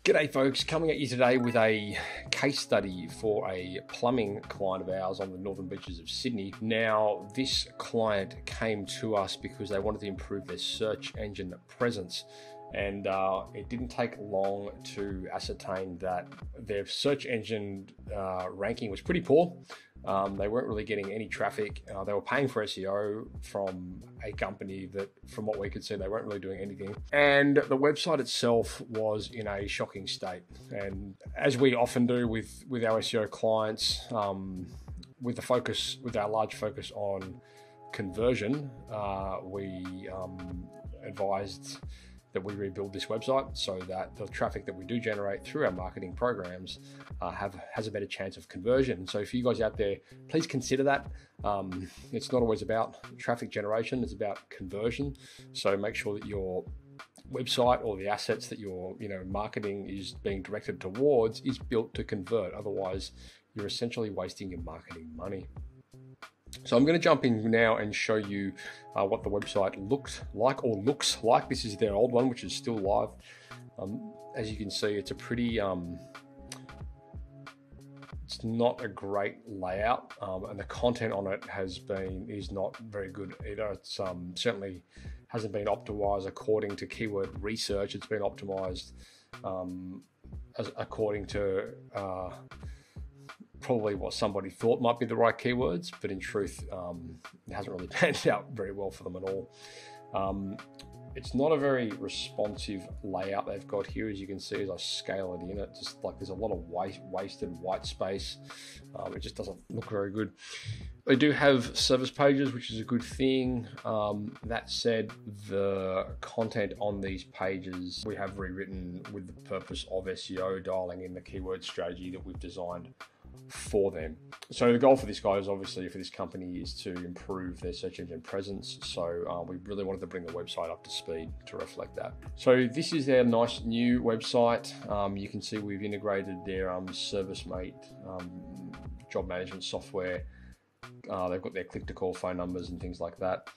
G'day folks, coming at you today with a case study for a plumbing client of ours on the northern beaches of Sydney. Now, this client came to us because they wanted to improve their search engine presence, and it didn't take long to ascertain that their search engine ranking was pretty poor. They weren't really getting any traffic. They were paying for SEO from a company that, from what we could see, they weren't really doing anything. And the website itself was in a shocking state. And as we often do with our SEO clients, with our large focus on conversion, we advised that we rebuild this website so that the traffic that we do generate through our marketing programs has a better chance of conversion. So for you guys out there, please consider that. It's not always about traffic generation, it's about conversion. So make sure that your website or the assets that your marketing is being directed towards is built to convert. Otherwise, you're essentially wasting your marketing money. So I'm going to jump in now and show you what the website looks like. This is their old one, which is still live. As you can see, it's a pretty, it's not a great layout, and the content on it is not very good either. It's certainly hasn't been optimized according to keyword research. It's been optimized according to probably what somebody thought might be the right keywords, but in truth, it hasn't really panned out very well for them at all. It's not a very responsive layout they've got here, as you can see as I scale it in. It just like there's a lot of wasted white space. It just doesn't look very good. They do have service pages, which is a good thing. That said, the content on these pages we have rewritten with the purpose of SEO, dialing in the keyword strategy that we've designed for them. So the goal for this guy is obviously for this company is to improve their search engine presence. So we really wanted to bring the website up to speed to reflect that. So this is their nice new website. You can see we've integrated their ServiceMate job management software. They've got their click-to-call phone numbers and things like that.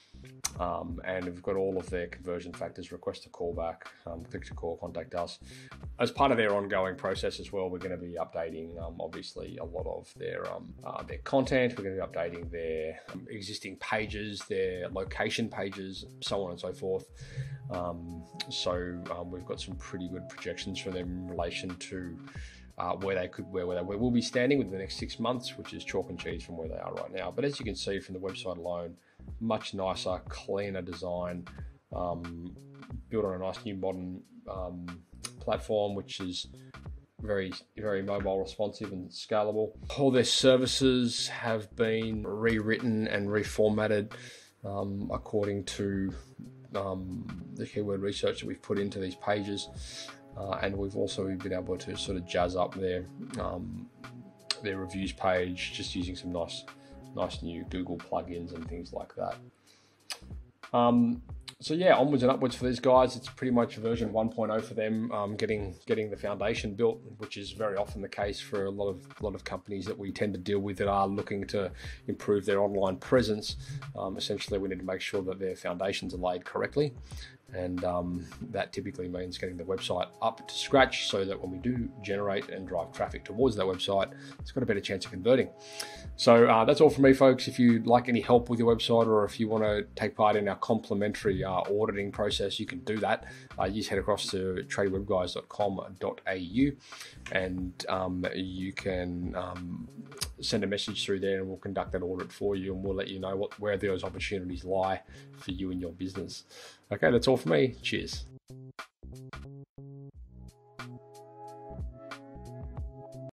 And we've got all of their conversion factors: request a call back, click to call, contact us. As part of their ongoing process as well, we're going to be updating obviously a lot of their content. We're going to be updating their existing pages, their location pages, so on and so forth. We've got some pretty good projections for them in relation to where they will be standing within the next 6 months, which is chalk and cheese from where they are right now. But as you can see from the website alone, much nicer, cleaner design, built on a nice new modern platform, which is very, very mobile responsive and scalable. All their services have been rewritten and reformatted according to the keyword research that we've put into these pages. And we've also been able to sort of jazz up their reviews page, just using some nice new Google plugins and things like that. So yeah, onwards and upwards for these guys. It's pretty much version 1.0 for them, getting the foundation built, which is very often the case for a lot of companies that we tend to deal with that are looking to improve their online presence. Essentially, we need to make sure that their foundations are laid correctly. And that typically means getting the website up to scratch so that when we do generate and drive traffic towards that website, it's got a better chance of converting. So that's all from me, folks. If you'd like any help with your website, or if you want to take part in our complimentary auditing process, you can do that. You just head across to tradiewebguys.com.au and you can send a message through there, and we'll conduct that audit for you, and we'll let you know where those opportunities lie for you and your business. Okay, that's all for me. Cheers.